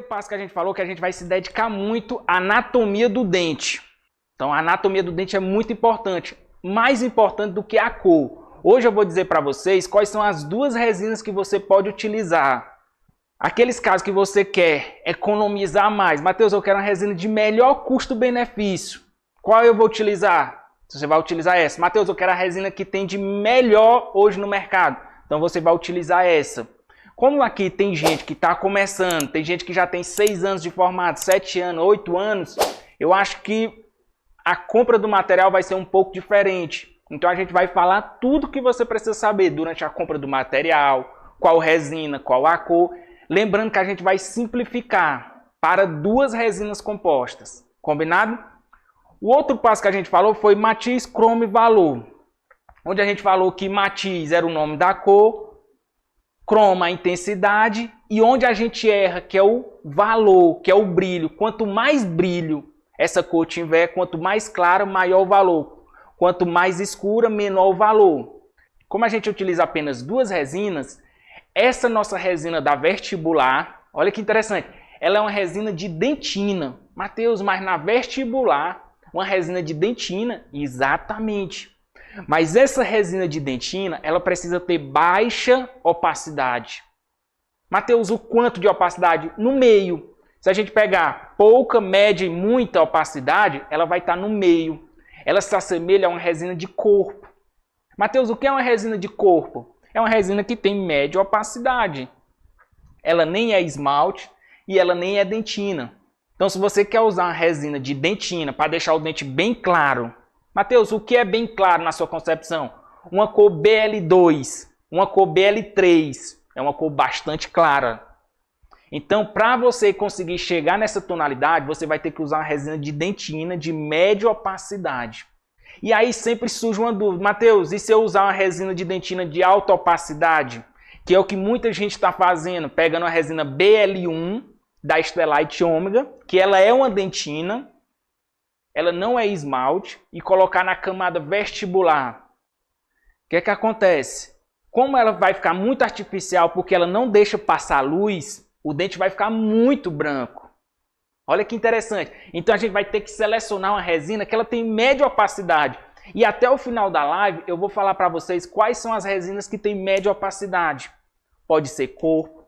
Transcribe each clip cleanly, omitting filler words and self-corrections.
passo que a gente falou que a gente vai se dedicar muito à anatomia do dente. Então, a anatomia do dente é muito importante, mais importante do que a cor. Hoje eu vou dizer para vocês quais são as duas resinas que você pode utilizar. Aqueles casos que você quer economizar mais. Matheus, eu quero uma resina de melhor custo-benefício. Qual eu vou utilizar? Você vai utilizar essa. Matheus, eu quero a resina que tem de melhor hoje no mercado. Então você vai utilizar essa. Como aqui tem gente que está começando, tem gente que já tem 6 anos de formato, 7 anos, 8 anos, eu acho que a compra do material vai ser um pouco diferente. Então a gente vai falar tudo que você precisa saber durante a compra do material, qual resina, qual a cor. Lembrando que a gente vai simplificar para 2 resinas compostas. Combinado? O outro passo que a gente falou foi matiz, cromo e valor. Onde a gente falou que matiz era o nome da cor, cromo a intensidade e onde a gente erra, que é o valor, que é o brilho. Quanto mais brilho essa cor tiver, quanto mais clara, maior o valor. Quanto mais escura, menor o valor. Como a gente utiliza apenas 2 resinas, essa nossa resina da Vestibular, olha que interessante, ela é uma resina de dentina. Matheus, mas na Vestibular, uma resina de dentina? Exatamente. Mas essa resina de dentina, ela precisa ter baixa opacidade. Matheus, o quanto de opacidade? No meio. Se a gente pegar pouca, média e muita opacidade, ela vai estar no meio. Ela se assemelha a uma resina de corpo. Matheus, o que é uma resina de corpo? É uma resina que tem média opacidade. Ela nem é esmalte e ela nem é dentina. Então, se você quer usar uma resina de dentina para deixar o dente bem claro, Matheus, o que é bem claro na sua concepção? Uma cor BL2, uma cor BL3, é uma cor bastante clara. Então, para você conseguir chegar nessa tonalidade, você vai ter que usar uma resina de dentina de média opacidade. E aí sempre surge uma dúvida, Matheus, e se eu usar uma resina de dentina de alta opacidade? Que é o que muita gente está fazendo, pegando a resina BL1 da Stellite Ômega, que ela é uma dentina, ela não é esmalte, e colocar na camada vestibular. O que é que acontece? Como ela vai ficar muito artificial porque ela não deixa passar luz, o dente vai ficar muito branco. Olha que interessante. Então a gente vai ter que selecionar uma resina que ela tem média opacidade. E até o final da live eu vou falar para vocês quais são as resinas que têm média opacidade. Pode ser corpo,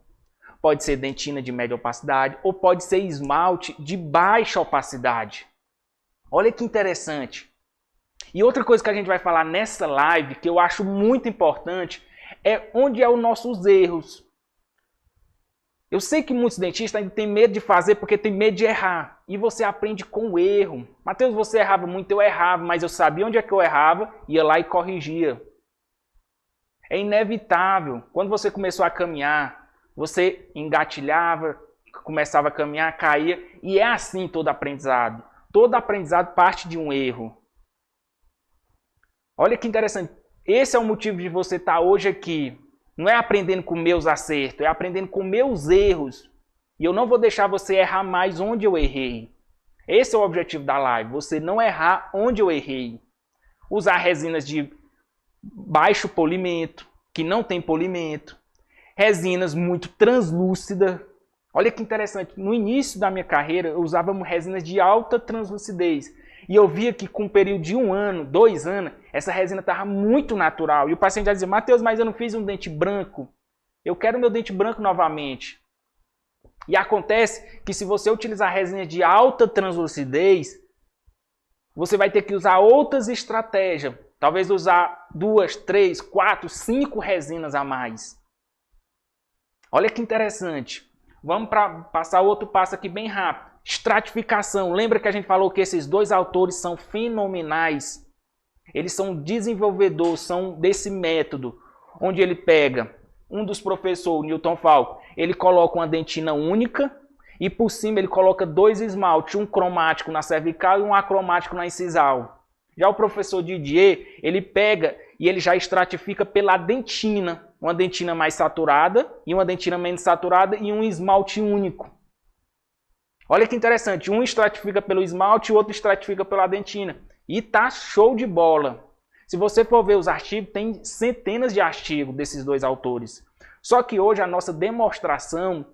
pode ser dentina de média opacidade ou pode ser esmalte de baixa opacidade. Olha que interessante. E outra coisa que a gente vai falar nessa live, que eu acho muito importante, é onde é os nossos erros. Eu sei que muitos dentistas ainda têm medo de fazer porque tem medo de errar. E você aprende com o erro. Matheus, você errava muito, eu errava, mas eu sabia onde é que eu errava, ia lá e corrigia. É inevitável. Quando você começou a caminhar, você engatilhava, começava a caminhar, caía. E é assim todo aprendizado. Todo aprendizado parte de um erro. Olha que interessante. Esse é o motivo de você estar hoje aqui. Não é aprendendo com meus acertos, é aprendendo com meus erros. E eu não vou deixar você errar mais onde eu errei. Esse é o objetivo da live, você não errar onde eu errei. Usar resinas de baixo polimento, que não tem polimento. Resinas muito translúcidas. Olha que interessante, no início da minha carreira eu usava resinas de alta translucidez. E eu via que com um período de 1 ano, 2 anos, essa resina estava muito natural. E o paciente já dizia, Matheus, mas eu não fiz um dente branco. Eu quero meu dente branco novamente. E acontece que se você utilizar resina de alta translucidez, você vai ter que usar outras estratégias. Talvez usar 2, 3, 4, 5 resinas a mais. Olha que interessante. Vamos passar outro passo aqui bem rápido. Estratificação. Lembra que a gente falou que esses 2 autores são fenomenais? Eles são desenvolvedores, são desse método, onde ele pega um dos professores, Newton Falco, ele coloca uma dentina única e por cima ele coloca 2 esmaltes, um cromático na cervical e um acromático na incisal. Já o professor Didier, ele pega e ele já estratifica pela dentina, uma dentina mais saturada e uma dentina menos saturada e um esmalte único. Olha que interessante, um estratifica pelo esmalte e o outro estratifica pela dentina. E tá show de bola. Se você for ver os artigos, tem centenas de artigos desses 2 autores. Só que hoje a nossa demonstração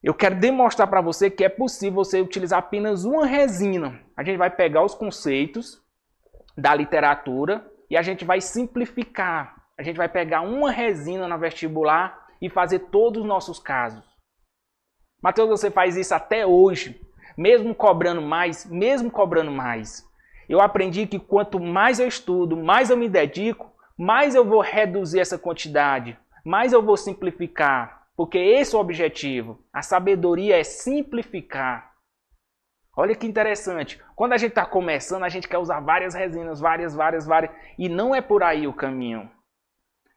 Eu quero demonstrar para você que é possível você utilizar apenas uma resina. A gente vai pegar os conceitos da literatura e a gente vai simplificar. A gente vai pegar uma resina na vestibular e fazer todos os nossos casos. Matheus, você faz isso até hoje, mesmo cobrando mais. Eu aprendi que quanto mais eu estudo, mais eu me dedico, mais eu vou reduzir essa quantidade, mais eu vou simplificar. Porque esse é o objetivo. A sabedoria é simplificar. Olha que interessante. Quando a gente está começando, a gente quer usar várias resinas, várias. E não é por aí o caminho.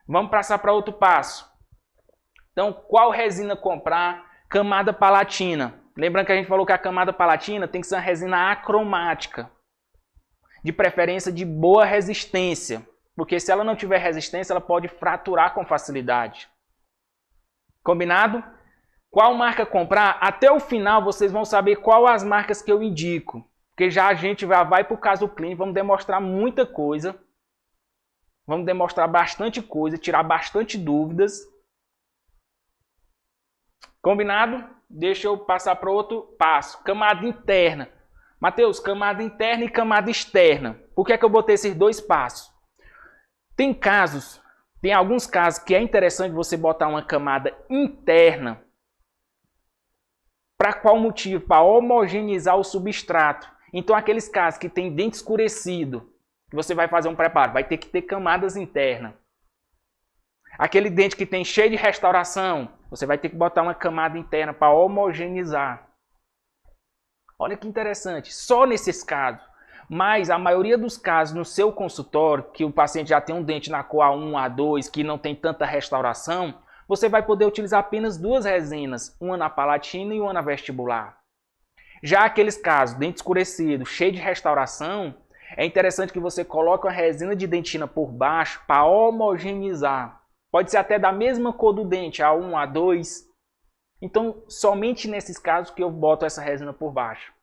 Vamos passar para outro passo. Então, qual resina comprar? Camada palatina. Lembrando que a gente falou que a camada palatina tem que ser uma resina acromática. De preferência de boa resistência. Porque se ela não tiver resistência, ela pode fraturar com facilidade. Combinado? Qual marca comprar? Até o final vocês vão saber qual as marcas que eu indico. Porque já a gente vai para o caso clínico, vamos demonstrar muita coisa. Vamos demonstrar bastante coisa, tirar bastante dúvidas. Combinado? Deixa eu passar para outro passo. Camada interna. Matheus, camada interna e camada externa. Por que é que eu botei esses dois passos? Tem alguns casos que é interessante você botar uma camada interna. Para qual motivo? Para homogeneizar o substrato. Então, aqueles casos que tem dente escurecido, que você vai fazer um preparo, vai ter que ter camadas internas. Aquele dente que tem cheio de restauração, você vai ter que botar uma camada interna para homogeneizar. Olha que interessante, só nesses casos. Mas a maioria dos casos no seu consultório, que o paciente já tem um dente na cor A1, A2, que não tem tanta restauração, você vai poder utilizar apenas duas resinas, uma na palatina e uma na vestibular. Já aqueles casos, dente escurecido, cheio de restauração, é interessante que você coloque uma resina de dentina por baixo para homogeneizar. Pode ser até da mesma cor do dente, A1, A2. Então, somente nesses casos que eu boto essa resina por baixo.